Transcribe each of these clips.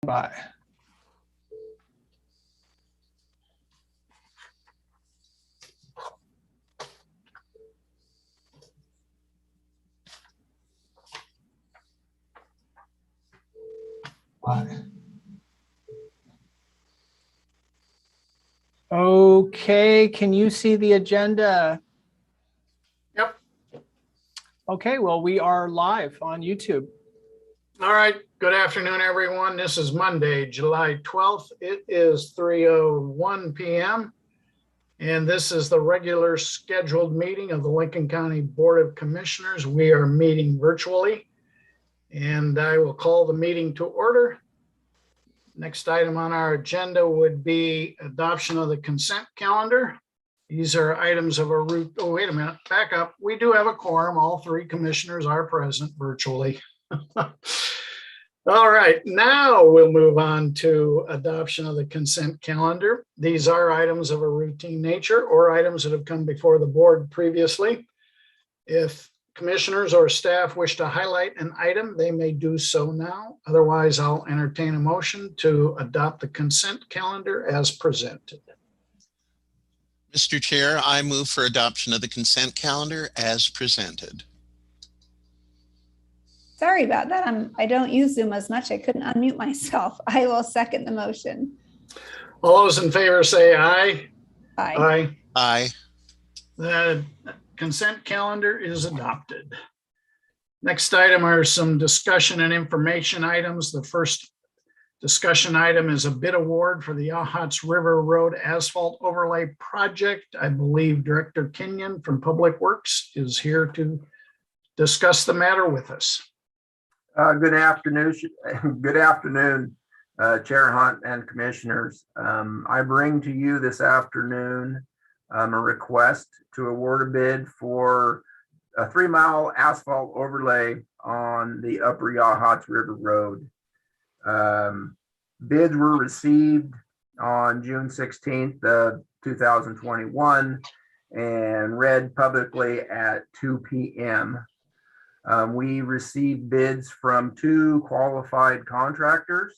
Bye. Bye. Okay, can you see the agenda? Yep. Okay, well, we are live on YouTube. All right. Good afternoon, everyone. This is Monday, July 12th. It is 3:01 p.m. And this is the regular scheduled meeting of the Lincoln County Board of Commissioners. We are meeting virtually, and I will call the meeting to order. Next item on our agenda would be adoption of the consent calendar. These are items of a root. Oh, wait a minute, back up. We do have a quorum. All three commissioners are present virtually. All right, now we'll move on to adoption of the consent calendar. These are items of a routine nature or items that have come before the board previously. If commissioners or staff wish to highlight an item, they may do so now. Otherwise, I'll entertain a motion to adopt the consent calendar as presented. Mr. Chair, I move for adoption of the consent calendar as presented. Sorry about that. I don't use Zoom as much. I couldn't unmute myself. I will second the motion. All those in favor say aye. Aye. Aye. Aye. The consent calendar is adopted. Next item are some discussion and information items. The first discussion item is a bid award for the Yachats River Road Asphalt Overlay Project. I believe Director Kenyon from Public Works is here to discuss the matter with us. Good afternoon. Good afternoon, Chair Hunt and Commissioners. I bring to you this afternoon a request to award a bid for a 3-mile asphalt overlay on the Upper Yachats River Road. Bids were received on June 16th, 2021 and read publicly at 2 p.m. We received bids from 2 qualified contractors.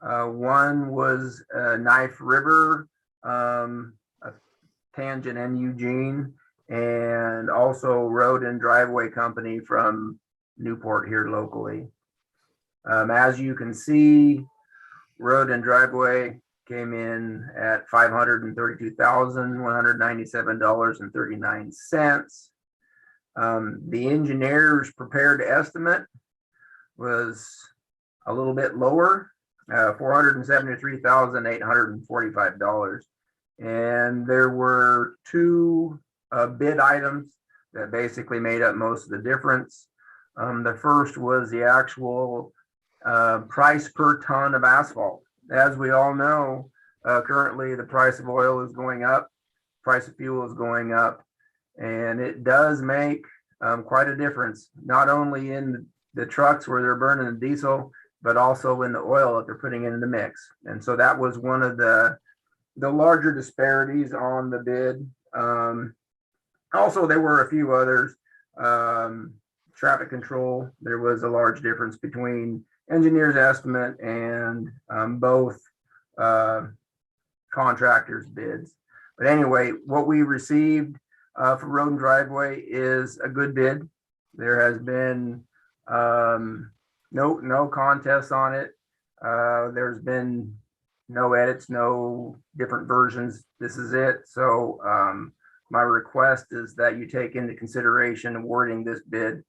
One was Knife River, Tangent and Eugene, and also Road and Driveway Company from Newport here locally. As you can see, Road and Driveway came in at $532,197.39. The engineer's prepared estimate was a little bit lower, $473,845. And there were 2 bid items that basically made up most of the difference. The first was the actual price per ton of asphalt. As we all know, currently the price of oil is going up, price of fuel is going up, and it does make quite a difference, not only in the trucks where they're burning the diesel, but also in the oil that they're putting in the mix. And so that was one of the larger disparities on the bid. Also, there were a few others. Traffic control, there was a large difference between engineer's estimate and both contractors' bids. But anyway, what we received for Road and Driveway is a good bid. There has been no contest on it. There's been no edits, no different versions. This is it. So my request is that you take into consideration awarding this bid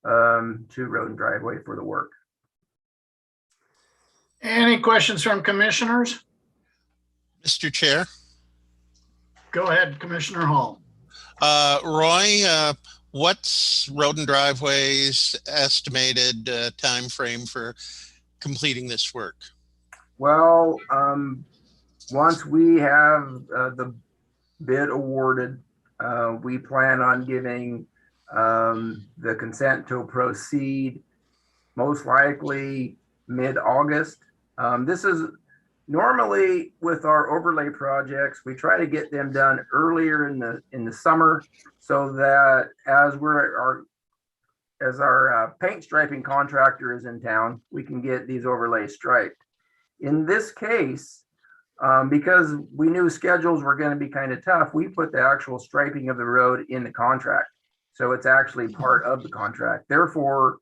to Road and Driveway for the work. Any questions from commissioners? Mr. Chair. Go ahead, Commissioner Hall. Roy, what's Road and Driveway's estimated time frame for completing this work? Well, once we have the bid awarded, we plan on giving the consent to proceed most likely mid-August. This is normally with our overlay projects, we try to get them done earlier in the summer, so that as our paint striping contractor is in town, we can get these overlays striped. In this case, because we knew schedules were going to be kind of tough, we put the actual striping of the road in the contract. So it's actually part of the contract. Therefore,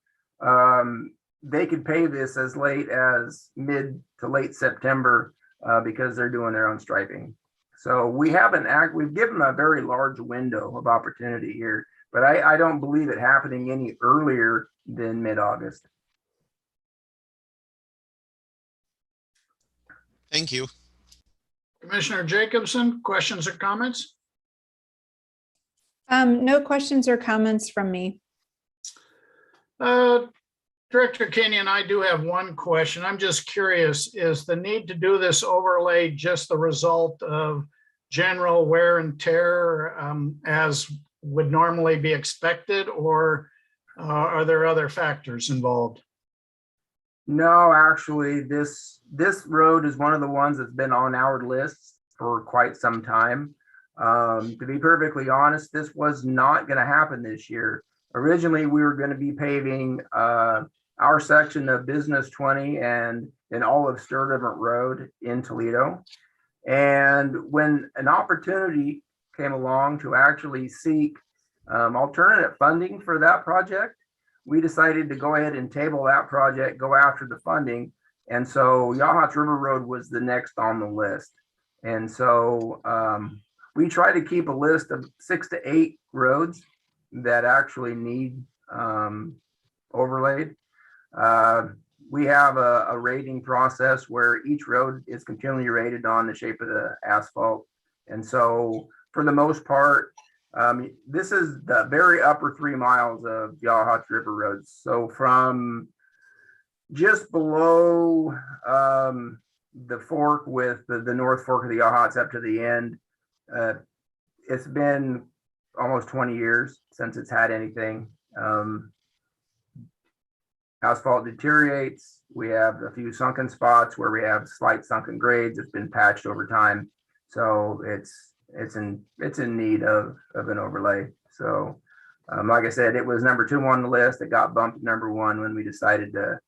they could pay this as late as mid to late September because they're doing their own striping. So we've given them a very large window of opportunity here, but I don't believe it happening any earlier than mid-August. Thank you. Commissioner Jacobson, questions or comments? No questions or comments from me. Director Kenyon, I do have one question. I'm just curious, is the need to do this overlay just the result of general wear and tear as would normally be expected, or are there other factors involved? No, actually, this road is one of the ones that's been on our lists for quite some time. To be perfectly honest, this was not going to happen this year. Originally, we were going to be paving our section of Business 20 and all of Sturdivant Road in Toledo. And when an opportunity came along to actually seek alternative funding for that project, we decided to go ahead and table that project, go after the funding. And so Yachats River Road was the next on the list. And so we try to keep a list of 6 to 8 roads that actually need overlaid. We have a rating process where each road is continually rated on the shape of the asphalt. And so for the most part, this is the very upper 3 miles of Yachats River Roads. So from just below the fork with the north fork of the Yachats up to the end, it's been almost 20 years since it's had anything. Asphalt deteriorates. We have a few sunken spots where we have slight sunken grades. It's been patched over time. So it's in need of an overlay. So like I said, it was number 2 on the list. It got bumped to number 1 when we decided to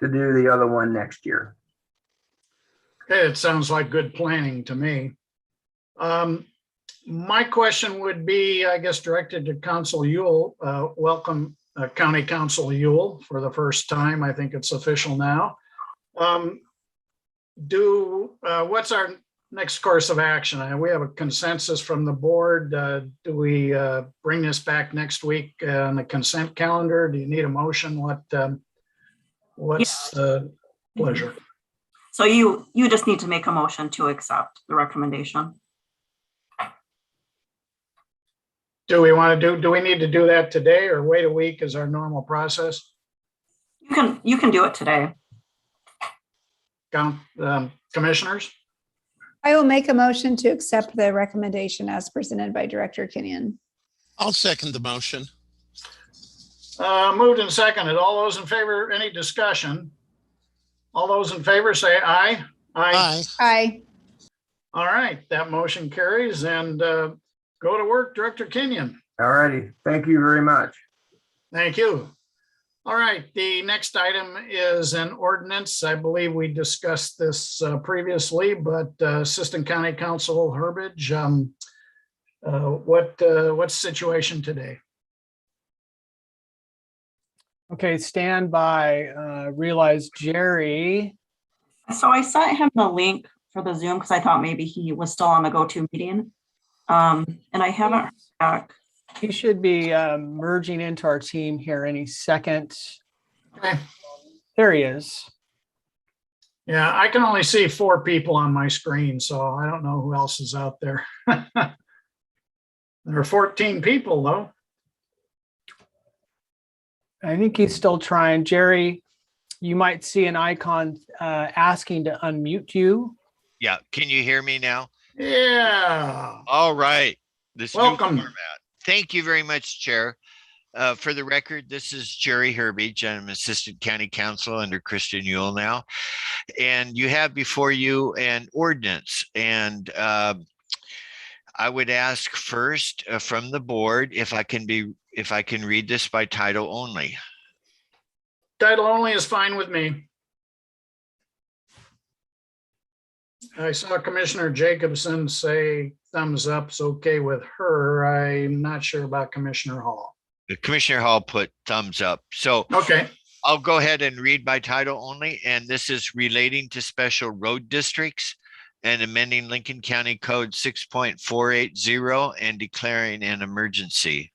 do the other one next year. Okay, it sounds like good planning to me. My question would be, I guess, directed to Council Ewell. Welcome, County Council Ewell, for the first time. I think it's official now. What's our next course of action? We have a consensus from the board. Do we bring this back next week on the consent calendar? Do you need a motion? What's the pleasure? So you just need to make a motion to accept the recommendation. Do we need to do that today or wait a week as our normal process? You can do it today. Commissioners? I will make a motion to accept the recommendation as presented by Director Kenyon. I'll second the motion. Moved and seconded. All those in favor, any discussion? All those in favor say aye. Aye. Aye. All right, that motion carries, and go to work, Director Kenyon. All righty. Thank you very much. Thank you. All right, the next item is an ordinance. I believe we discussed this previously, but Assistant County Counsel Herbage, what's the situation today? Okay, stand by. Realize Jerry. So I sent him the link for the Zoom because I thought maybe he was still on the go-to meeting. And I haven't heard back. He should be merging into our team here any second. Okay. There he is. Yeah, I can only see 4 people on my screen, so I don't know who else is out there. There are 14 people, though. I think he's still trying. Jerry, you might see an icon asking to unmute you. Yeah, can you hear me now? Yeah. All right. This new Welcome. format. Thank you very much, Chair. For the record, this is Jerry Herbage. I'm Assistant County Counsel under Christian Ewell now. And you have before you an ordinance. And I would ask first from the board if I can read this by title only. Title only is fine with me. I saw Commissioner Jacobson say thumbs up's okay with her. I'm not sure about Commissioner Hall. Commissioner Hall put thumbs up. So Okay, I'll go ahead and read by title only, and this is relating to special road districts and amending Lincoln County Code 6.480 and declaring an emergency.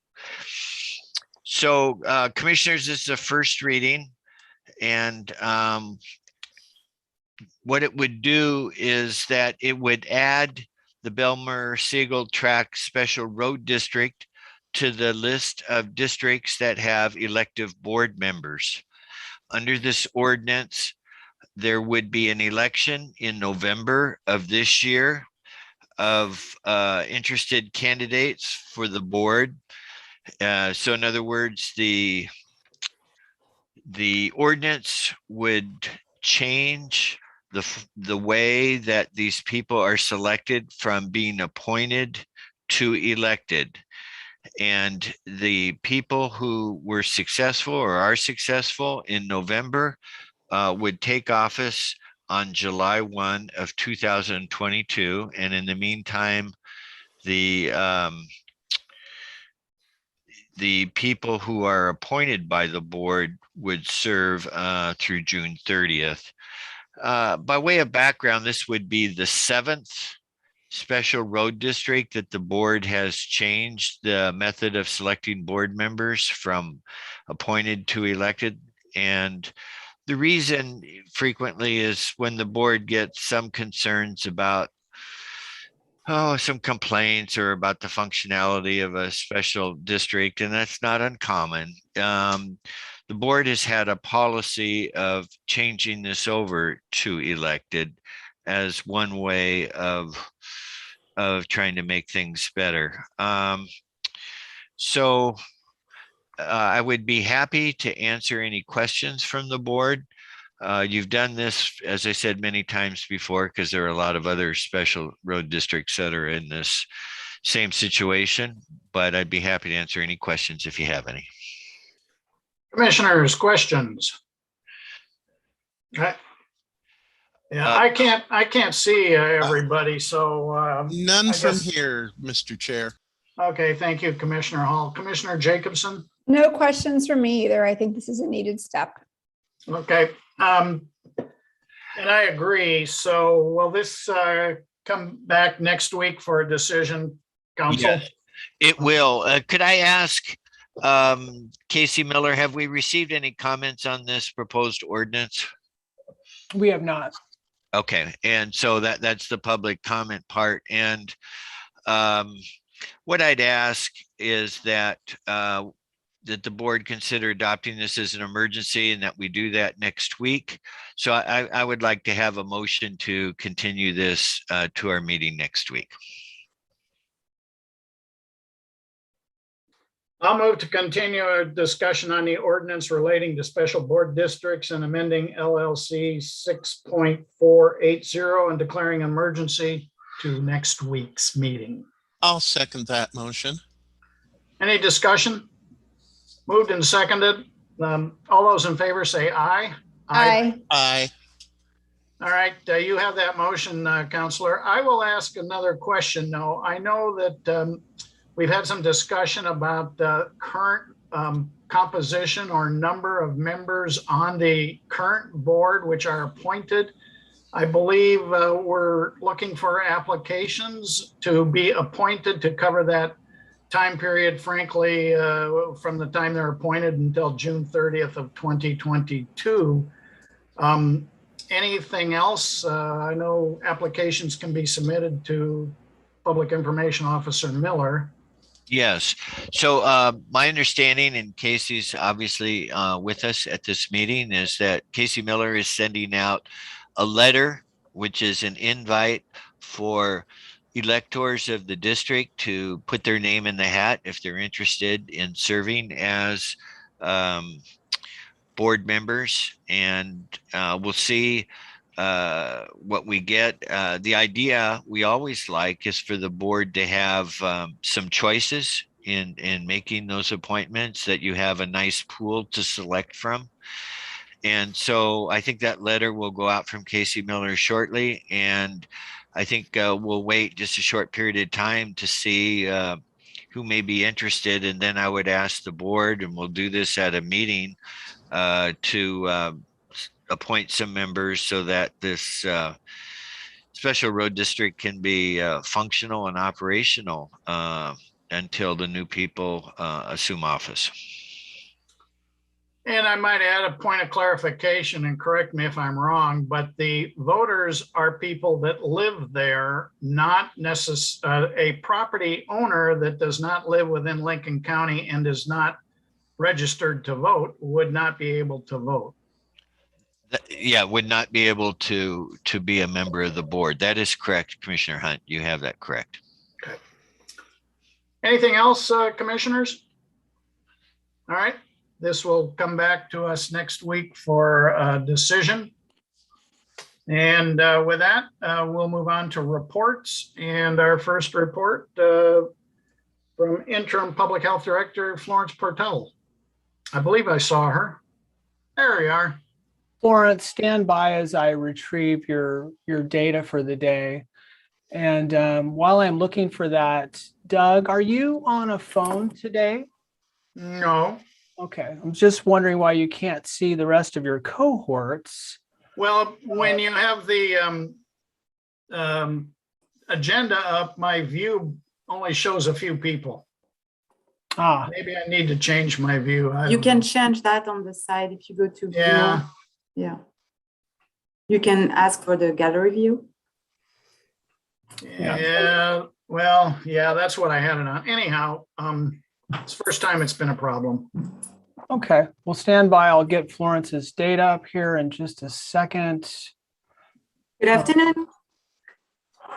So commissioners, this is a first reading, and what it would do is that it would add the Belmer-Siegel Tract Special Road District to the list of districts that have elective board members. Under this ordinance, there would be an election in November of this year of interested candidates for the board. So in other words, the ordinance would change the way that these people are selected from being appointed to elected. And the people who were successful or are successful in November would take office on July 1 of 2022. And in the meantime, the people who are appointed by the board would serve through June 30th. By way of background, this would be the 7th special road district that the board has changed the method of selecting board members from appointed to elected. And the reason frequently is when the board gets some concerns about some complaints or about the functionality of a special district, and that's not uncommon. The board has had a policy of changing this over to elected as one way of trying to make things better. So I would be happy to answer any questions from the board. You've done this, as I said, many times before, because there are a lot of other special road districts that are in this same situation, but I'd be happy to answer any questions if you have any. commissioners, questions? Yeah, I can't see everybody, so. None I from guess- here, Mr. Chair. Okay, thank you, Commissioner Hall. Commissioner Jacobson? No questions from me either. I think this is a needed step. Okay, and I agree. So will this come back next week for a decision, council? Yeah. It will. Could I ask Casey Miller, have we received any comments on this proposed ordinance? We have not. Okay, and so that's the public comment part. And what I'd ask is that that the board consider adopting this as an emergency and that we do that next week. So I would like to have a motion to continue this to our meeting next week. I'll move to continue a discussion on the ordinance relating to special board districts and amending LLC 6.480 and declaring an emergency to next week's meeting. I'll second that motion. Any discussion? Moved and seconded. All those in favor say aye. Aye. Aye. All right, you have that motion, Counselor. I will ask another question, though. I know that we've had some discussion about the current composition or number of members on the current board, which are appointed. I believe we're looking for applications to be appointed to cover that time period, frankly, from the time they're appointed until June 30th of 2022. Anything else? I know applications can be submitted to Public Information Officer Miller. Yes. So my understanding, and Casey's obviously with us at this meeting, is that Casey Miller is sending out a letter, which is an invite for electors of the district to put their name in the hat if they're interested in serving as board members. And we'll see what we get. The idea we always like is for the board to have some choices in making those appointments, that you have a nice pool to select from. And so I think that letter will go out from Casey Miller shortly. And I think we'll wait just a short period of time to see who may be interested. And then I would ask the board, and we'll do this at a meeting, to appoint some members so that this special road district can be functional and operational until the new people assume office. And I might add a point of clarification, and correct me if I'm wrong, but the voters are people that live there, not a property owner that does not live within Lincoln County and is not registered to vote would not be able to vote. Yeah, would not be able to be a member of the board. That is correct, Commissioner Hunt. You have that correct. Okay. Anything else, commissioners? All right. This will come back to us next week for a decision. And with that, we'll move on to reports. And our first report from Interim Public Health Director Florence Portell. I believe I saw her. There we are. Florence, stand by as I retrieve your data for the day. And while I'm looking for that, Doug, are you on a phone today? No. Okay, I'm just wondering why you can't see the rest of your cohorts. Well, when you have the agenda up, my view only shows a few people. Ah, Maybe I need to change my view. You can change that on the side if you go to view. Yeah. Yeah. You can ask for the gallery view. Yeah. Well, yeah, that's what I had it on. Anyhow, it's the first time it's been a problem. okay. Well, stand by. I'll get Florence's data up here in just a second. Good afternoon.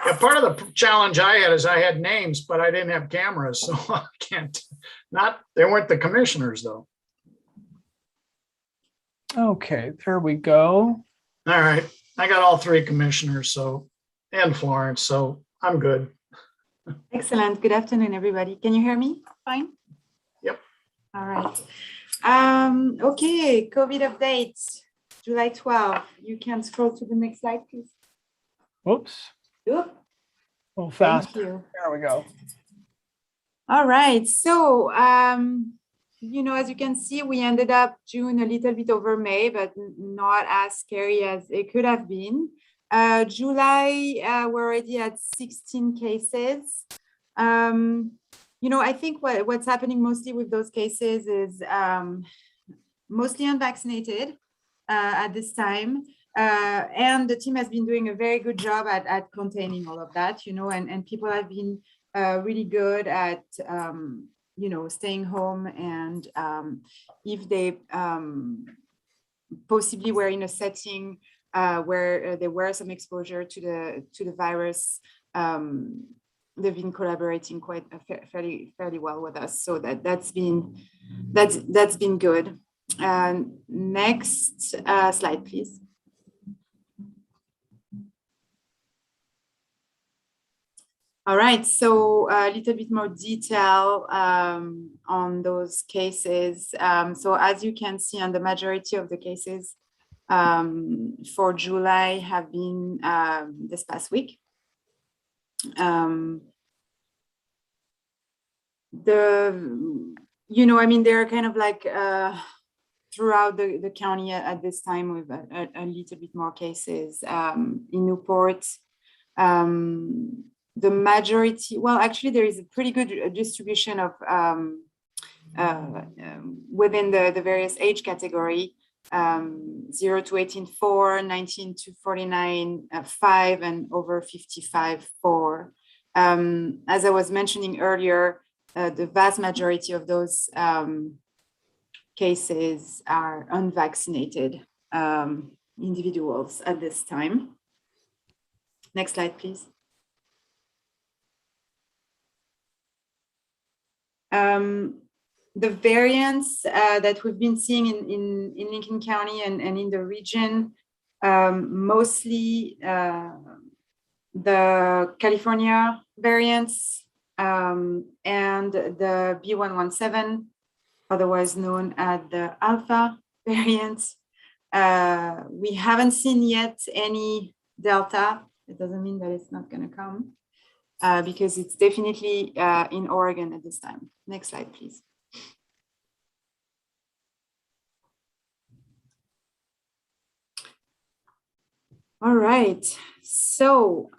Yeah, part of the challenge I had is I had names, but I didn't have cameras, so I can't. They weren't the commissioners though. Okay, there we go. All right, I got all three commissioners, and Florence, so I'm good. Excellent. Good afternoon, everybody. Can you hear me? Fine? Yep. All right. Okay, COVID updates, July 12th. You can scroll to the next slide, please. Whoops, Oop, a little thank fast. you. There we go. All right. So, as you can see, we ended up June a little bit over May, but not as scary as it could have been. July, we're already at 16 cases. I think what's happening mostly with those cases is mostly unvaccinated at this time. And the team has been doing a very good job at containing all of that, and people have been really good at, staying home. And if they possibly were in a setting where there were some exposure to the virus, they've been collaborating quite fairly well with us. So that's been good. Next slide, please. All right, so a little bit more detail on those cases. So as you can see, on the majority of the cases for July have been this past week. They're kind of like throughout the county at this time with a little bit more cases in Newport. The majority, well, actually, there is a pretty good distribution of within the various age category, 0 to 18, 4, 19 to 49, 5, and over 55, 4. As I was mentioning earlier, the vast majority of those cases are unvaccinated individuals at this time. Next slide, please. The variants that we've been seeing in Lincoln County and in the region, mostly the California variants and the B117, otherwise known as the Alpha variant. We haven't seen yet any Delta. It doesn't mean that it's not going to come because it's definitely in Oregon at this time. Next slide, please. All right, so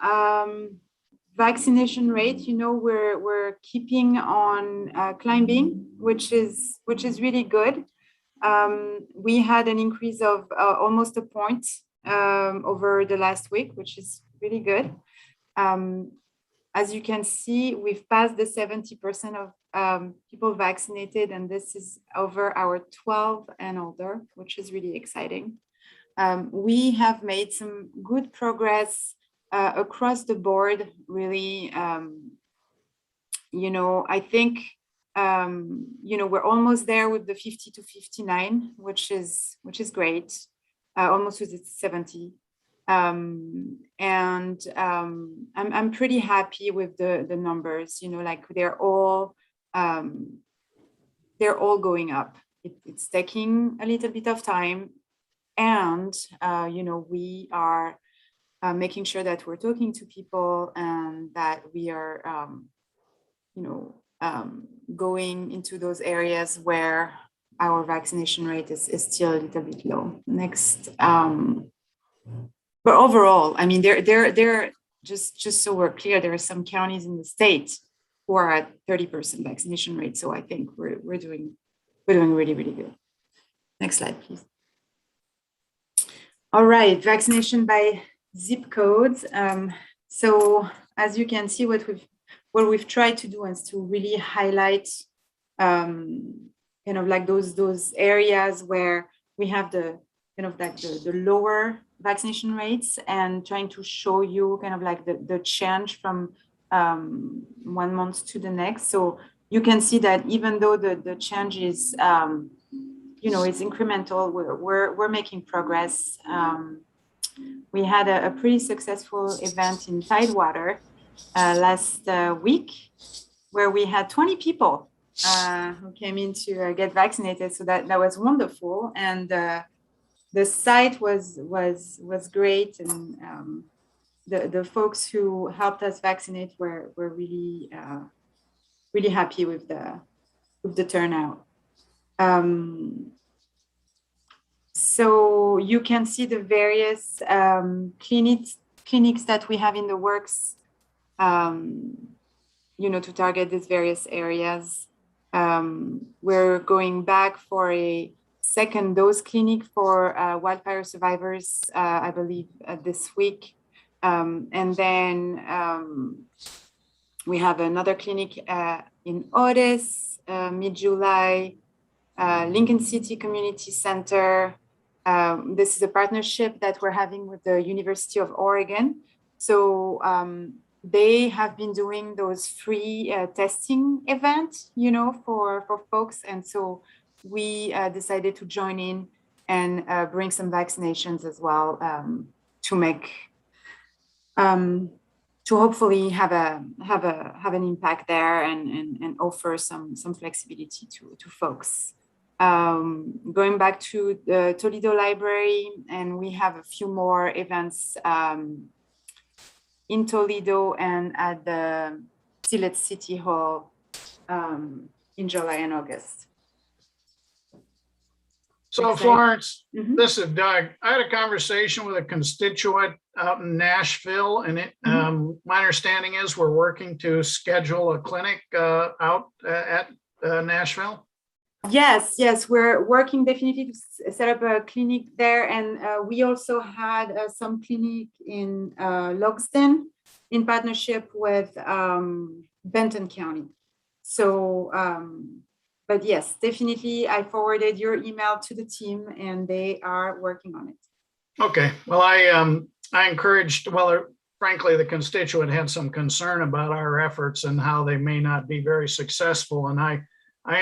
vaccination rate, you know, we're keeping on climbing, which is really good. We had an increase of almost a point over the last week, which is really good. As you can see, we've passed the 70% of people vaccinated, and this is over our 12 and older, which is really exciting. We have made some good progress across the board, really. You know, I think, you know, we're almost there with the 50 to 59, which is great, almost with the 70. And I'm pretty happy with the numbers, you know, like they're all going up. It's taking a little bit of time. And, you know, we are making sure that we're talking to people and that we are, you know, going into those areas where our vaccination rate is still a little bit low. Next. But overall, I mean, they're just so we're clear, there are some counties in the state who are at 30% vaccination rate. So I think we're doing really, really good. Next slide, please. All right, vaccination by zip codes. So as you can see, what we've tried to do is to really highlight kind of like those areas where we have the kind of like the lower vaccination rates, and trying to show you kind of like the change from 1 month to the next. So you can see that even though the change is you know, it's incremental, we're making progress. We had a pretty successful event in Tidewater last week, where we had 20 people who came in to get vaccinated. So that was wonderful, and the site was great, and the folks who helped us vaccinate were really really happy with the turnout. So you can see the various clinics that we have in the works, you know, to target these various areas. We're going back for a second dose clinic for wildfire survivors, I believe, this week. And then we have another clinic in Otis, mid-July, Lincoln City Community Center. This is a partnership that we're having with the University of Oregon. So they have been doing those free testing events, you know, for folks. And so we decided to join in and bring some vaccinations as well to make, to hopefully have an impact there and offer some flexibility to folks. Going back to the Toledo Library, and we have a few more events in Toledo and at the Silet City Hall in July and August. So Florence, this is Doug. I had a conversation with a constituent out in Nashville, and my understanding is we're working to schedule a clinic out at Nashville. Yes, we're working definitely to set up a clinic there, and we also had some clinic in Logsden in partnership with Benton County. So, but yes, definitely, I forwarded your email to the team, and they are working on it. Okay, well, I encouraged, well, frankly, the constituent had some concern about our efforts and how they may not be very successful, and I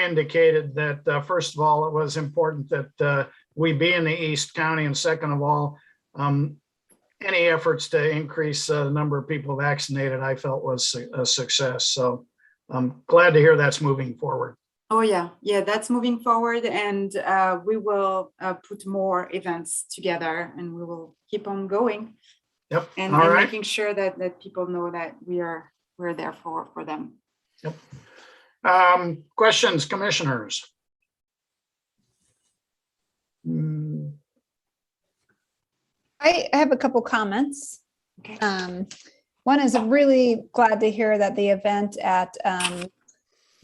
indicated that, first of all, it was important that we be in the East County, and second of all, any efforts to increase the number of people vaccinated, I felt was a success. So I'm glad to hear that's moving forward. Oh, yeah. Yeah, that's moving forward, and we will put more events together, and we will keep on going. Yep. And, All and right. making sure that people know that we're there for them. Yep. Questions, commissioners? Hmm. I have a couple comments. Okay. One is I'm really glad to hear that the event at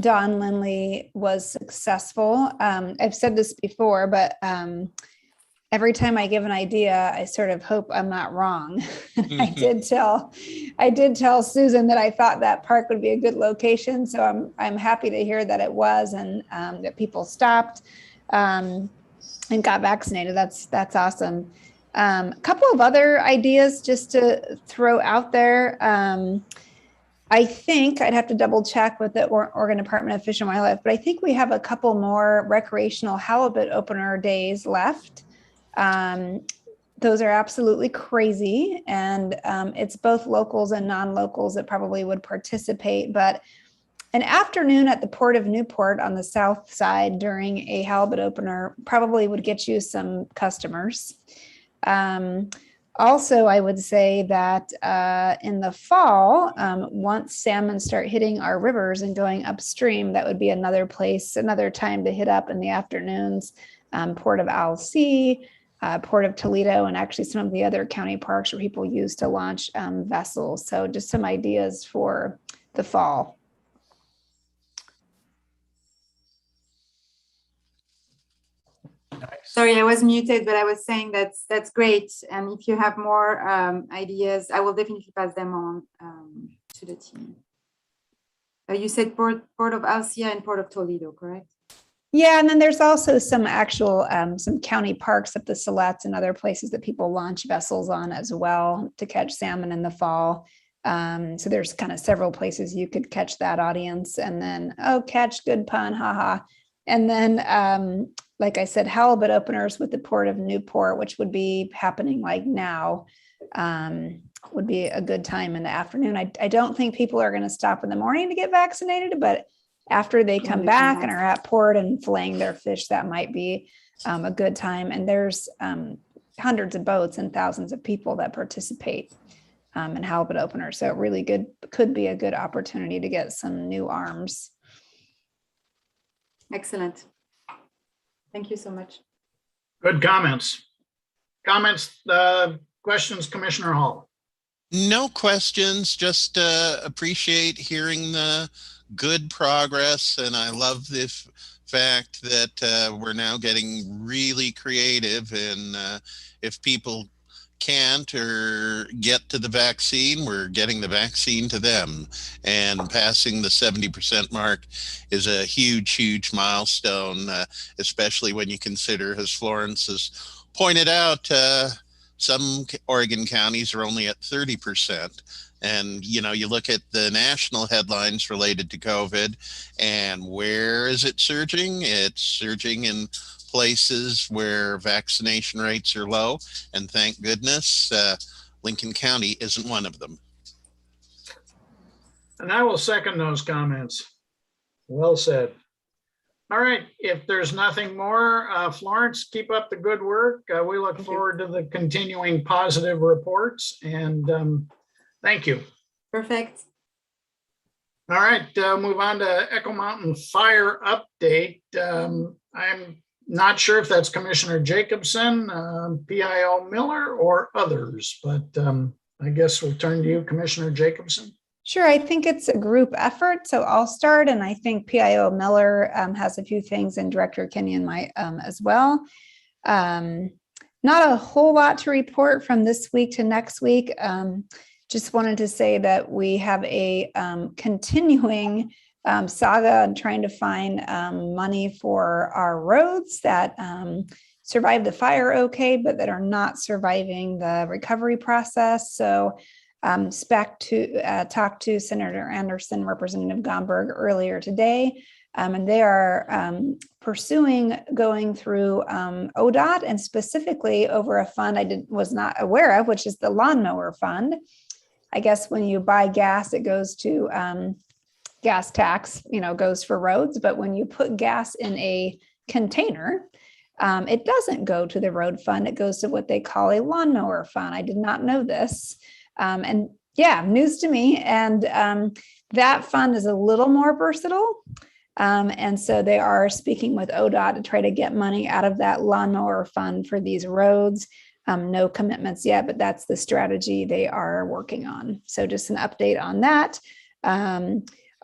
Don Lindley was successful. I've said this before, but every time I give an idea, I sort of hope I'm not wrong. I did tell Susan that I thought that park would be a good location. So I'm happy to hear that it was, and that people stopped and got vaccinated. That's awesome. A couple of other ideas just to throw out there. I think I'd have to double check with the Oregon Department of Fish and Wildlife, but I think we have a couple more recreational halibut opener days left. Those are absolutely crazy. And it's both locals and non-locals that probably would participate, but an afternoon at the Port of Newport on the south side during a halibut opener probably would get you some customers. Also, I would say that in the fall, once salmon start hitting our rivers and going upstream, that would be another place, another time to hit up in the afternoons. Port of Alsea, Port of Toledo, and actually some of the other county parks where people use to launch vessels. So just some ideas for the fall. Sorry, I was muted, but I was saying that's great. And if you have more ideas, I will definitely pass them on to the team. You said Port of Alsea and Port of Toledo, correct? Yeah, and then there's also some actual some county parks up the Siletz and other places that people launch vessels on as well to catch salmon in the fall. So there's kind of several places you could catch that audience, and then catch, good pun, haha. And then like I said, halibut openers with the Port of Newport, which would be happening like now, would be a good time in the afternoon. I don't think people are going to stop in the morning to get vaccinated, but after they come back and are at port and filleting their fish, that might be a good time. And there's hundreds of boats and thousands of people that participate in halibut openers. So it really could be a good opportunity to get some new arms. Excellent. Thank you so much. Good comments. Questions, Commissioner Hall? No questions, just appreciate hearing the good progress. And I love the fact that we're now getting really creative. And if people can't or get to the vaccine, we're getting the vaccine to them. And passing the 70% mark is a huge milestone, especially when you consider, as Florence has pointed out, some Oregon counties are only at 30%. And, you know, you look at the national headlines related to COVID, and where is it surging? It's surging in places where vaccination rates are low. And thank goodness, Lincoln County isn't one of them. And I will second those comments. Well said. All right, if there's nothing more, Florence, keep up the good work. We look forward to the continuing positive reports, and thank you. Perfect. All right, move on to Echo Mountain Fire update. I'm not sure if that's Commissioner Jacobson, PIO Miller, or others, but I guess we'll turn to you, Commissioner Jacobson. Sure, I think it's a group effort, so I'll start, and I think PIO Miller has a few things, and Director Kenyon might as well. Not a whole lot to report from this week to next week. Just wanted to say that we have a continuing saga on trying to find money for our roads that survived the fire okay, but that are not surviving the recovery process. So talked to Senator Anderson, Representative Gomberg earlier today, and they are pursuing going through ODOT, and specifically over a fund I was not aware of, which is the lawnmower fund. I guess when you buy gas, it goes to gas tax, goes for roads, but when you put gas in a container, it doesn't go to the road fund. It goes to what they call a lawnmower fund. I did not know this. And yeah, news to me. And that fund is a little more versatile. And so they are speaking with ODOT to try to get money out of that lawnmower fund for these roads. No commitments yet, but that's the strategy they are working on. So just an update on that.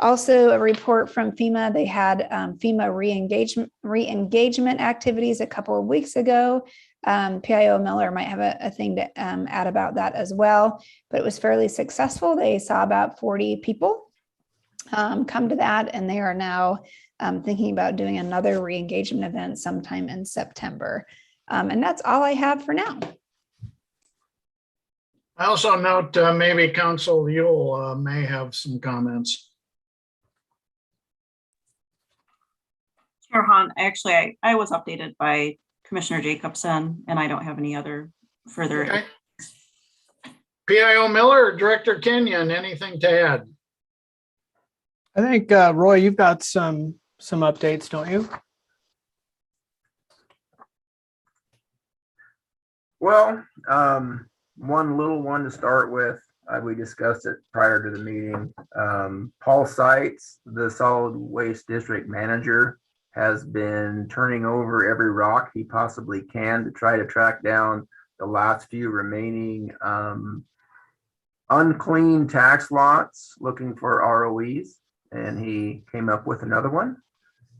Also, a report from FEMA. They had FEMA re-engagement activities a couple of weeks ago. PIO Miller might have a thing to add about that as well, but it was fairly successful. They saw about 40 people come to that, and they are now thinking about doing another re-engagement event sometime in September. And that's all I have for now. I also note maybe Council Yule may have some comments. Chair Hahn, actually, I was updated by Commissioner Jacobson, and I don't have any other further. Okay. PIO Miller, Director Kenyon, anything to add? I think, Roy, you've got some updates, don't you? Well, one little one to start with, we discussed it prior to the meeting. Paul Seitz, the solid waste district manager, has been turning over every rock he possibly can to try to track down the last few remaining unclean tax lots looking for ROEs. And he came up with another one.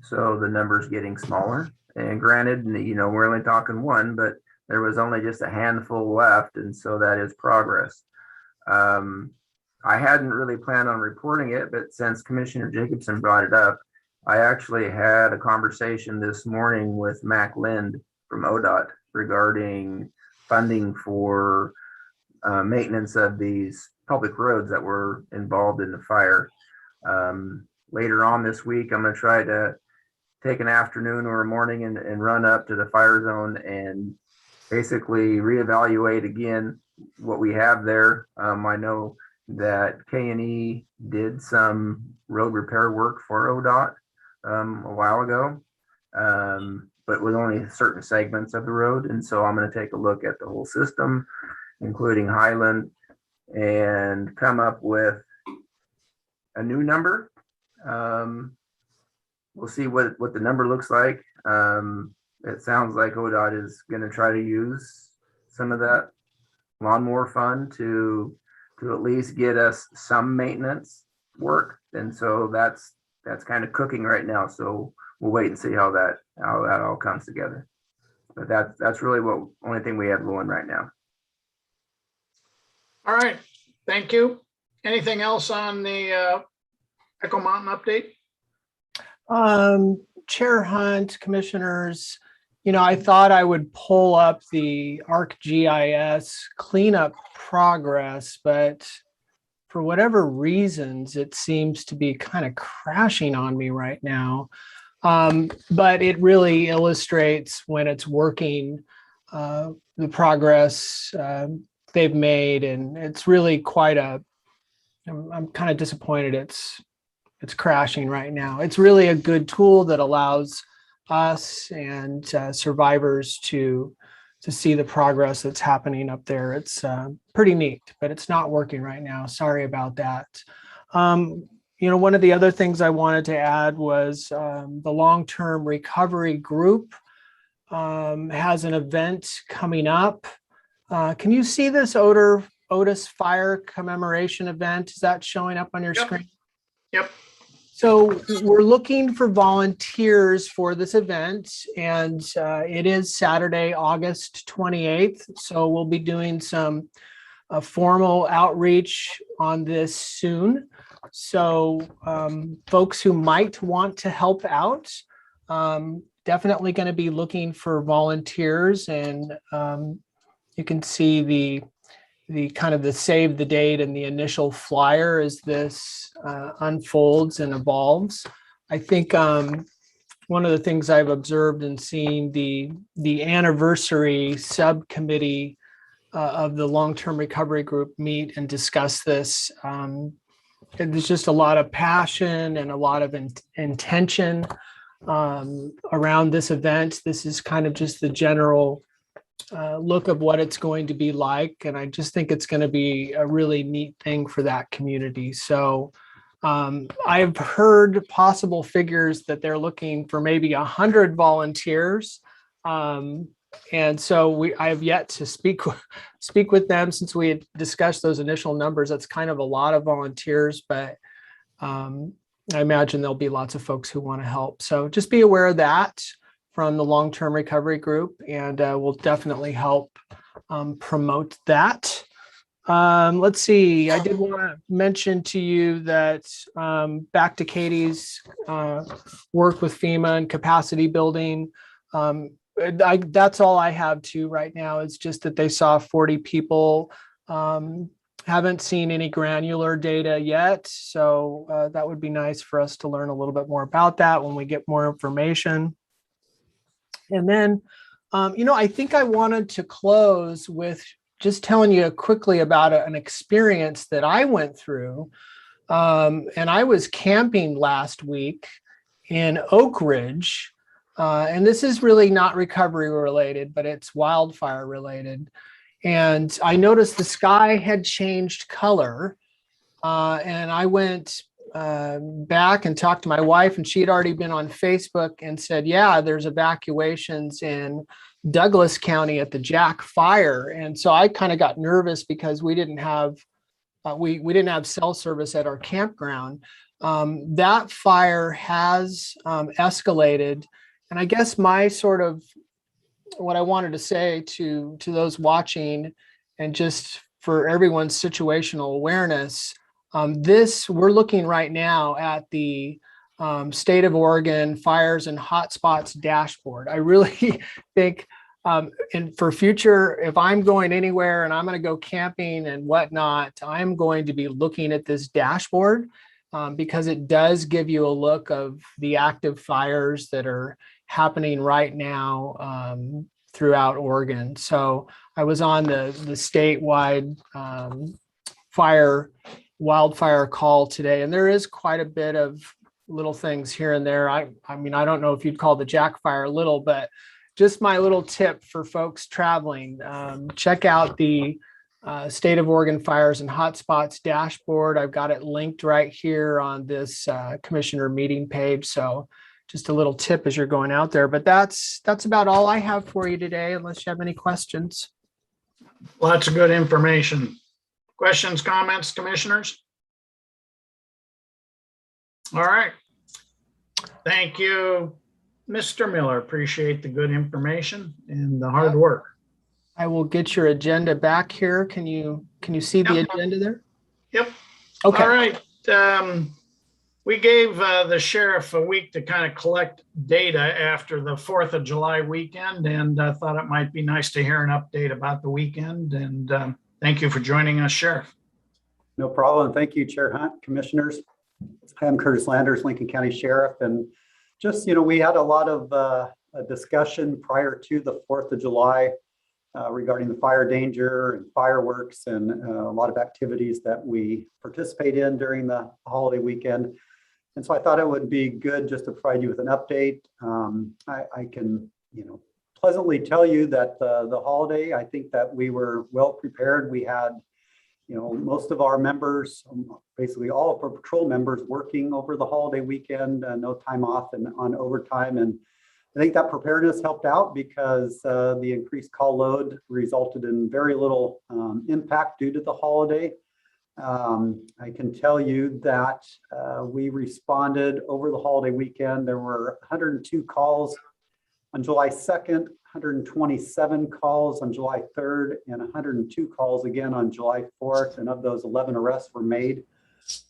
So the number's getting smaller. And granted, we're only talking one, but there was only just a handful left. And so that is progress. I hadn't really planned on reporting it, but since Commissioner Jacobson brought it up, I actually had a conversation this morning with Mac Lind from ODOT regarding funding for maintenance of these public roads that were involved in the fire. Later on this week, I'm going to try to take an afternoon or a morning and run up to the fire zone and basically reevaluate again what we have there. I know that K&E did some road repair work for ODOT a while ago, but with only certain segments of the road. And so I'm going to take a look at the whole system, including Highland, and come up with a new number. We'll see what the number looks like. It sounds like ODOT is going to try to use some of that lawnmower fund to at least get us some maintenance work. And so that's kind of cooking right now. So we'll wait and see how that all comes together. But that's really only thing we have going right now. All right, thank you. Anything else on the Echo Mountain update? Chair Hunt, commissioners, I thought I would pull up the ArcGIS cleanup progress, but for whatever reasons, it seems to be kind of crashing on me right now. But it really illustrates when it's working, the progress they've made, and it's really I'm kind of disappointed it's crashing right now. It's really a good tool that allows us and survivors to see the progress that's happening up there. It's pretty neat, but it's not working right now. Sorry about that. One of the other things I wanted to add was the long-term recovery group has an event coming up. Can you see this Otis Fire Commemoration event? Is that showing up on your screen? Yep. So we're looking for volunteers for this event, and it is Saturday, August 28th. So we'll be doing some formal outreach on this soon. So folks who might want to help out, definitely going to be looking for volunteers, and you can see the kind of the save the date and the initial flyer as this unfolds and evolves. I think one of the things I've observed and seen the anniversary subcommittee of the long-term recovery group meet and discuss this there's just a lot of passion and a lot of intention around this event. This is kind of just the general look of what it's going to be like. And I just think it's going to be a really neat thing for that community. So I've heard possible figures that they're looking for maybe 100 volunteers. And so I have yet to speak with them since we had discussed those initial numbers. That's kind of a lot of volunteers, but I imagine there'll be lots of folks who want to help. So just be aware of that from the long-term recovery group, and we'll definitely help promote that. Let's see, I did want to mention to you that back to Katie's work with FEMA and capacity building. That's all I have to right now. It's just that they saw 40 people. Haven't seen any granular data yet. So that would be nice for us to learn a little bit more about that when we get more information. And then, I think I wanted to close with just telling you quickly about an experience that I went through. And I was camping last week in Oak Ridge. And this is really not recovery related, but it's wildfire related. And I noticed the sky had changed color. And I went back and talked to my wife, and she had already been on Facebook and said, yeah, there's evacuations in Douglas County at the Jack Fire. And so I kind of got nervous because we didn't have we didn't have cell service at our campground. That fire has escalated. And I guess my sort of what I wanted to say to those watching, and just for everyone's situational awareness, we're looking right now at the State of Oregon Fires and Hotspots dashboard. I really think, and for future, if I'm going anywhere and I'm going to go camping and whatnot, I'm going to be looking at this dashboard because it does give you a look of the active fires that are happening right now throughout Oregon. So I was on the statewide wildfire call today, and there is quite a bit of little things here and there. I mean, I don't know if you'd call the Jack Fire little, but just my little tip for folks traveling, check out the State of Oregon Fires and Hotspots dashboard. I've got it linked right here on this commissioner meeting page. So just a little tip as you're going out there, but that's about all I have for you today, unless you have any questions. Lots of good information. Questions, comments, commissioners? All right. Thank you, Mr. Miller. Appreciate the good information and the hard work. I will get your agenda back here. Can you see the agenda there? Yep. Okay. All right. We gave the sheriff a week to kind of collect data after the 4th of July weekend, and I thought it might be nice to hear an update about the weekend. And thank you for joining us, Sheriff. No problem. Thank you, Chair Hunt, commissioners. I'm Curtis Landers, Lincoln County Sheriff. And just, we had a lot of a discussion prior to the 4th of July regarding the fire danger and fireworks and a lot of activities that we participate in during the holiday weekend. And so I thought it would be good just to provide you with an update. I can, pleasantly tell you that the holiday, I think that we were well prepared. We had, most of our members, basically all of our patrol members working over the holiday weekend, no time off and on overtime. And I think that preparedness helped out because the increased call load resulted in very little impact due to the holiday. I can tell you that we responded over the holiday weekend. There were 102 calls on July 2nd, 127 calls on July 3rd, and 102 calls again on July 4th. And of those, 11 arrests were made.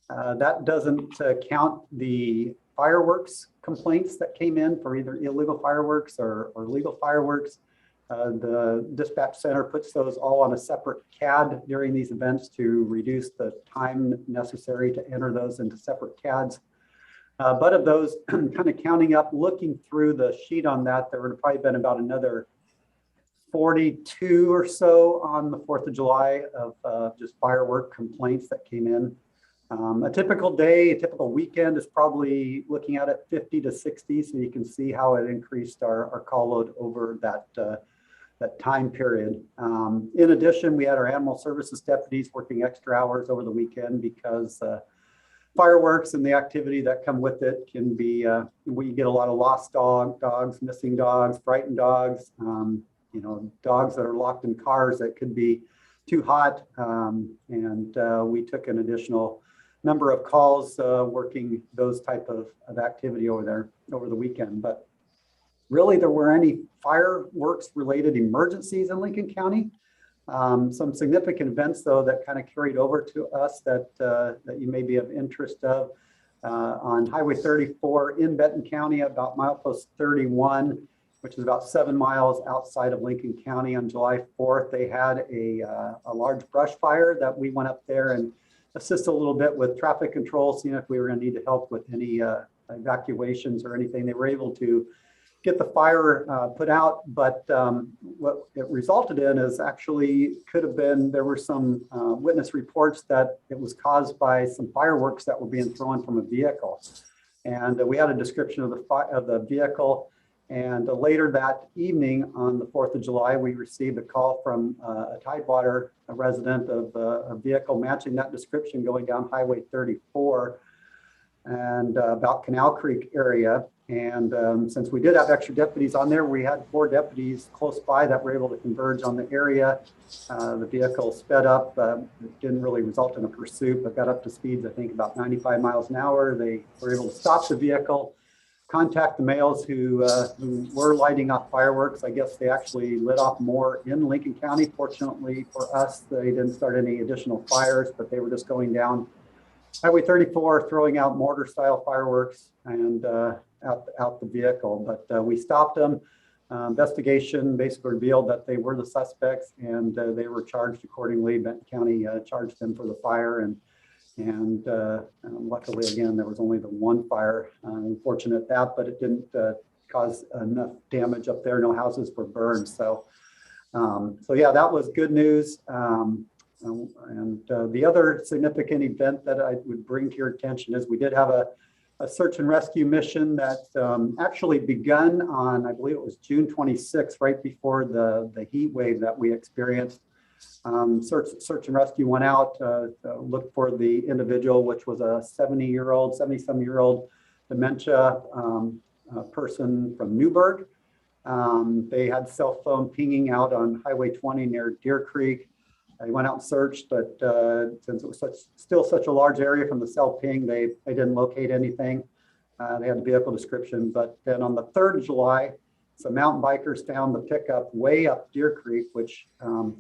That doesn't count the fireworks complaints that came in for either illegal fireworks or legal fireworks. The dispatch center puts those all on a separate CAD during these events to reduce the time necessary to enter those into separate CADs. But of those, kind of counting up, looking through the sheet on that, there would have probably been about another 42 or so on the 4th of July of just firework complaints that came in. A typical day, a typical weekend is probably looking at it 50 to 60. So you can see how it increased our call load over that time period. In addition, we had our animal services deputies working extra hours over the weekend because fireworks and the activity that come with it can be, we get a lot of lost dogs, missing dogs, frightened dogs, dogs that are locked in cars that could be too hot. We took an additional number of calls working those type of activity over there over the weekend. But really, there were any fireworks related emergencies in Lincoln County. Some significant events, though, that kind of carried over to us that you may be of interest of. On Highway 34 in Benton County, about milepost 31, which is about 7 miles outside of Lincoln County, on July 4th, they had a large brush fire that we went up there and assisted a little bit with traffic control, seeing if we were going to need to help with any evacuations or anything. They were able to get the fire put out, but what it resulted in is actually could have been, there were some witness reports that it was caused by some fireworks that were being thrown from a vehicle. And we had a description of the vehicle. And later that evening on the 4th of July, we received a call from a Tidewater resident of a vehicle matching that description going down Highway 34 and about Canal Creek area. And since we did have extra deputies on there, we had 4 deputies close by that were able to converge on the area. The vehicle sped up. It didn't really result in a pursuit, but got up to speeds, I think, about 95 miles an hour. They were able to stop the vehicle, contact the males who were lighting off fireworks. I guess they actually lit off more in Lincoln County. Fortunately for us, they didn't start any additional fires, but they were just going down Highway 34, throwing out mortar-style fireworks and out the vehicle. But we stopped them. Investigation basically revealed that they were the suspects, and they were charged accordingly. Benton County charged them for the fire, and luckily, again, there was only the one fire. Unfortunate that, but it didn't cause enough damage up there. No houses were burned. So yeah, that was good news. The other significant event that I would bring to your attention is we did have a search and rescue mission that actually begun on, I believe it was June 26th, right before the heat wave that we experienced. Search and rescue went out, looked for the individual, which was a 70-some-year-old dementia person from Newburgh. They had cell phone pinging out on Highway 20 near Deer Creek. They went out and searched, but since it was still such a large area from the cell ping, they didn't locate anything. They had the vehicle description, but then on the 3rd of July, some mountain bikers found the pickup way up Deer Creek, which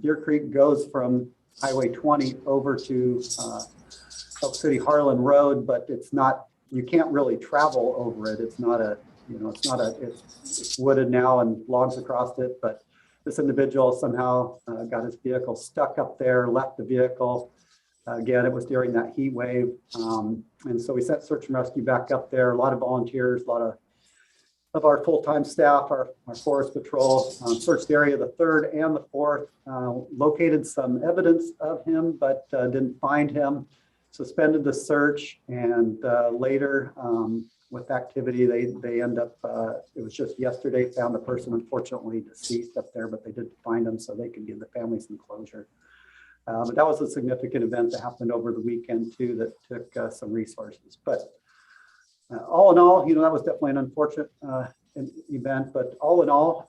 Deer Creek goes from Highway 20 over to Elk City Harlan Road, but it's not, you can't really travel over it. It's not a, it's wooded now and logs across it, but this individual somehow got his vehicle stuck up there, left the vehicle. Again, it was during that heat wave. And so we sent search and rescue back up there. A lot of volunteers, a lot of our full-time staff, our forest patrol, searched the area the 3rd and the 4th, located some evidence of him, but didn't find him. Suspended the search, and later with activity, they end up, it was just yesterday, found the person unfortunately deceased up there, but they did find him so they could give the family some closure. But that was a significant event that happened over the weekend too, that took some resources. But all in all, that was definitely an unfortunate event, but all in all,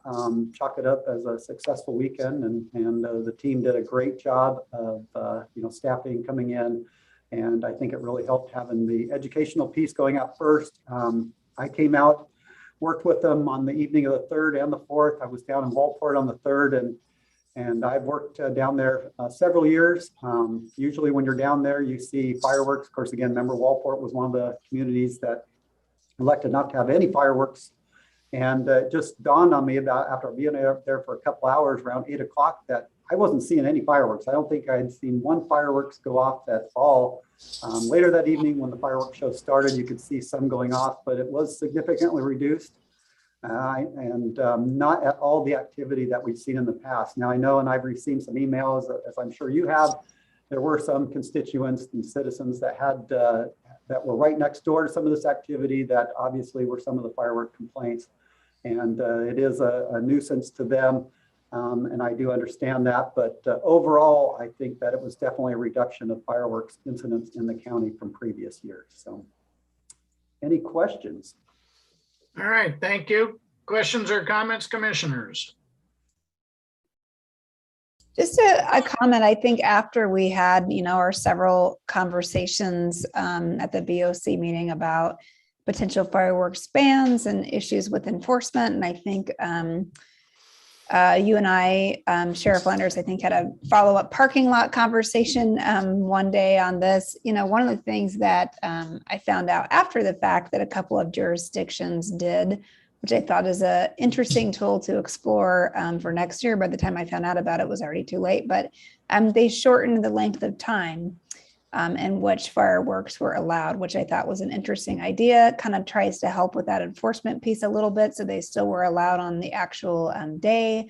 chalk it up as a successful weekend, and the team did a great job of staffing coming in. And I think it really helped having the educational piece going out first. I came out, worked with them on the evening of the 3rd and the 4th. I was down in Walport on the 3rd, and I've worked down there several years. Usually when you're down there, you see fireworks. Of course, again, remember Walport was one of the communities that elected not to have any fireworks. And it just dawned on me about, after being there for a couple hours around 8 o'clock, that I wasn't seeing any fireworks. I don't think I had seen one fireworks go off that fall. Later that evening, when the fireworks show started, you could see some going off, but it was significantly reduced and not at all the activity that we've seen in the past. Now I know, and I've received some emails, as I'm sure you have, there were some constituents and citizens that had that were right next door to some of this activity that obviously were some of the firework complaints. And it is a nuisance to them. And I do understand that. But overall, I think that it was definitely a reduction of fireworks incidents in the county from previous years. So any questions? All right, thank you. Questions or comments, commissioners? Just a comment. I think after we had, our several conversations at the BOC meeting about potential fireworks bans and issues with enforcement, and I think you and I, Sheriff Landers, I think had a follow-up parking lot conversation one day on this. One of the things that I found out after the fact that a couple of jurisdictions did, which I thought is an interesting tool to explore for next year. By the time I found out about it, it was already too late, but they shortened the length of time in which fireworks were allowed, which I thought was an interesting idea. Kind of tries to help with that enforcement piece a little bit. So they still were allowed on the actual day,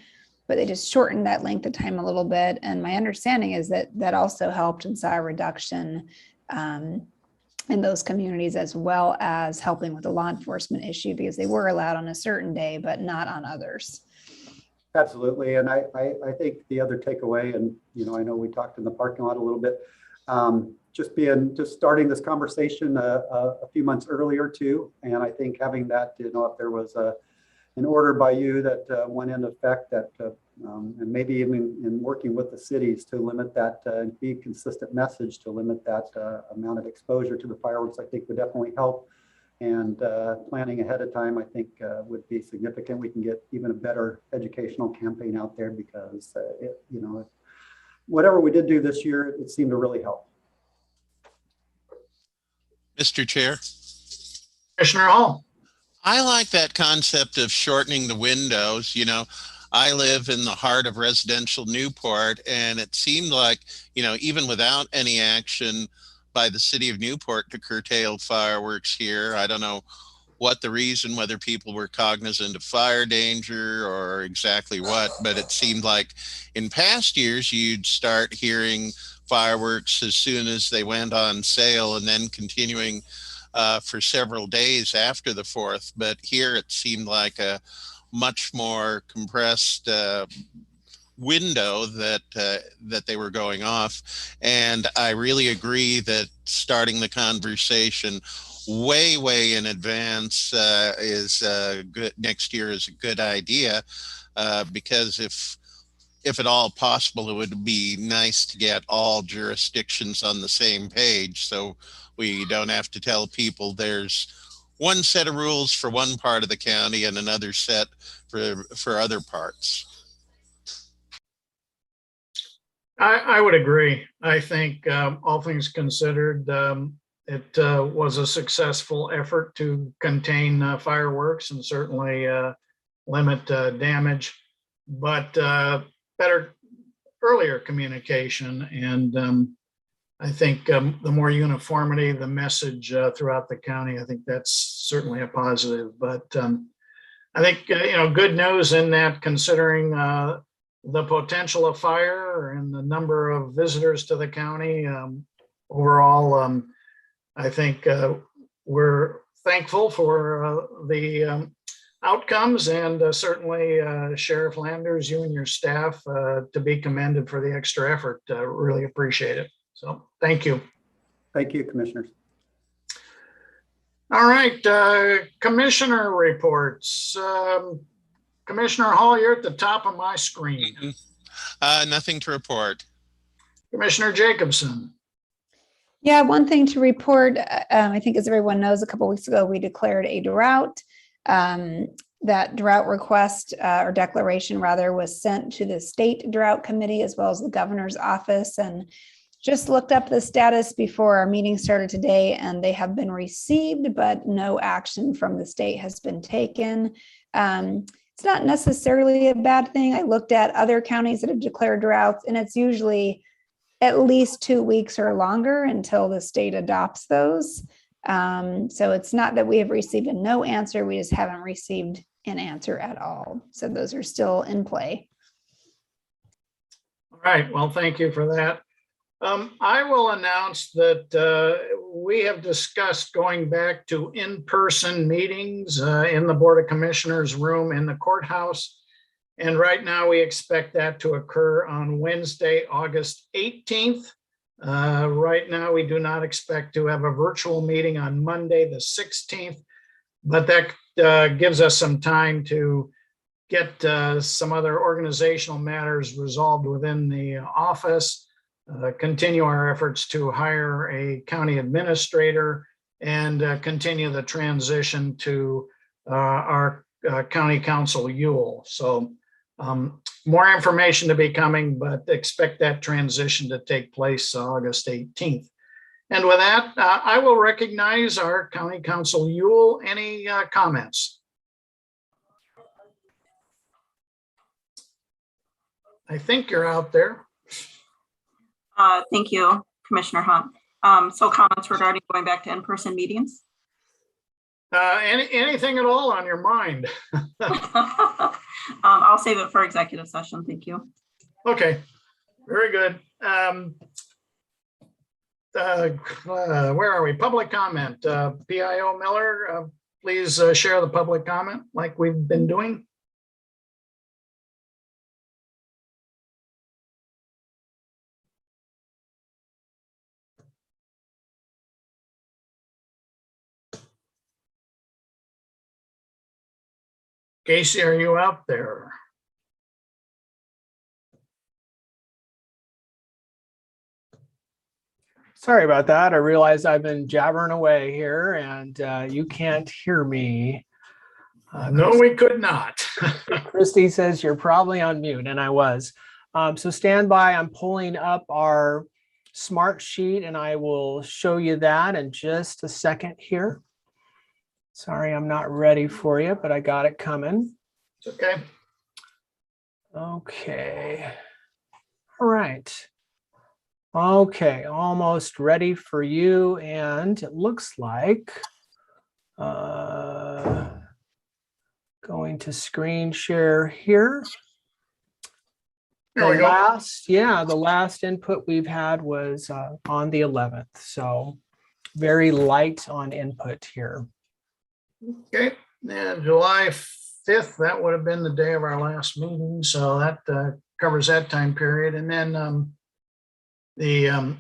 but they just shortened that length of time a little bit. And my understanding is that that also helped and saw a reduction in those communities, as well as helping with the law enforcement issue, because they were allowed on a certain day, but not on others. Absolutely. And I think the other takeaway, and, I know we talked in the parking lot a little bit, just starting this conversation a few months earlier too. And I think having that, if there was an order by you that went into effect that, and maybe even in working with the cities to limit that and be consistent message to limit that amount of exposure to the fireworks, I think would definitely help. And planning ahead of time, I think would be significant. We can get even a better educational campaign out there because, whatever we did do this year, it seemed to really help. Mr. Chair, Commissioner Hall. I like that concept of shortening the windows. I live in the heart of residential Newport, and it seemed like, even without any action by the city of Newport to curtail fireworks here, I don't know what the reason, whether people were cognizant of fire danger or exactly what, but it seemed like in past years, you'd start hearing fireworks as soon as they went on sale and then continuing for several days after the 4th. But here it seemed like a much more compressed window that they were going off. And I really agree that starting the conversation way in advance is good. Next year is a good idea because if at all possible, it would be nice to get all jurisdictions on the same page, so we don't have to tell people there's one set of rules for one part of the county and another set for other parts. I would agree. I think all things considered, it was a successful effort to contain fireworks and certainly limit damage, but better earlier communication. And I think the more uniformity, the message throughout the county, I think that's certainly a positive. But I think, good news in that, considering the potential of fire and the number of visitors to the county overall, I think we're thankful for the outcomes, and certainly Sheriff Landers, you and your staff to be commended for the extra effort. Really appreciate it. So thank you. Thank you, commissioners. All right, commissioner reports. Commissioner Hall, you're at the top of my screen. Nothing to report. Commissioner Jacobson. Yeah, one thing to report, I think as everyone knows, a couple of weeks ago, we declared a drought. That drought request or declaration rather was sent to the state drought committee as well as the governor's office, and just looked up the status before our meeting started today, and they have been received, but no action from the state has been taken. It's not necessarily a bad thing. I looked at other counties that have declared droughts, and it's usually at least 2 weeks or longer until the state adopts those. So it's not that we have received a no answer, we just haven't received an answer at all. So those are still in play. All right, well, thank you for that. I will announce that we have discussed going back to in-person meetings in the Board of Commissioners room in the courthouse. And right now we expect that to occur on Wednesday, August 18th. Right now, we do not expect to have a virtual meeting on Monday, the 16th, but that gives us some time to get some other organizational matters resolved within the office, continue our efforts to hire a county administrator, and continue the transition to our county council Yule. So more information to be coming, but expect that transition to take place August 18th. And with that, I will recognize our county council Yule. Any comments? I think you're out there. Thank you, Commissioner Hunt. So comments regarding going back to in-person meetings? Anything at all on your mind? I'll save it for executive session. Thank you. Okay, very good. Where are we? Public comment. PIO Miller, please share the public comment like we've been doing. Casey, are you out there? Sorry about that. I realize I've been jabbering away here and you can't hear me. No, we could not. Christy says you're probably on mute, and I was. So stand by. I'm pulling up our smart sheet and I will show you that in just a second here. Sorry, I'm not ready for you, but I got it coming. It's okay. Okay. All right. Okay, almost ready for you. And it looks like going to screen share here. There we go. The last input we've had was on the 11th. So very light on input here. Okay, and July 5th, that would have been the day of our last meeting. So that covers that time period. And then the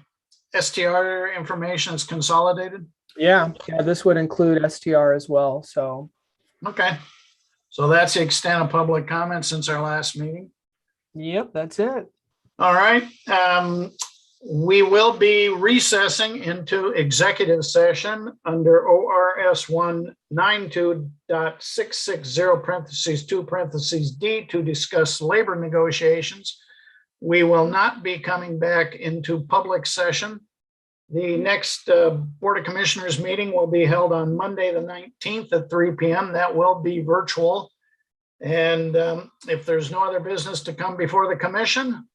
STR information is consolidated. Yeah, this would include STR as well. So, okay. So that's the extent of public comment since our last meeting. Yep, that's it. All right. We will be recessing into executive session under ORS 192.660 parentheses 2 parentheses D to discuss labor negotiations. We will not be coming back into public session. The next Board of Commissioners meeting will be held on Monday, the 19th at 3 p.m. That will be virtual. And if there's no other business to come before the commission,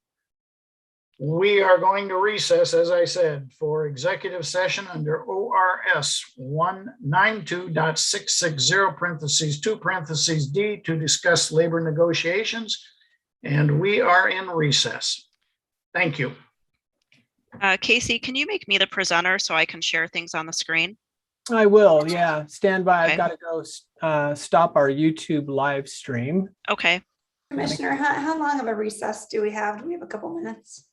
we are going to recess, as I said, for executive session under ORS 192.660 parentheses 2 parentheses D to discuss labor negotiations. And we are in recess. Thank you. Casey, can you make me the presenter so I can share things on the screen? I will. Yeah. Stand by. Okay. I've got to go stop our YouTube live stream. Okay. Commissioner, how long of a recess do we have? Do we have a couple minutes?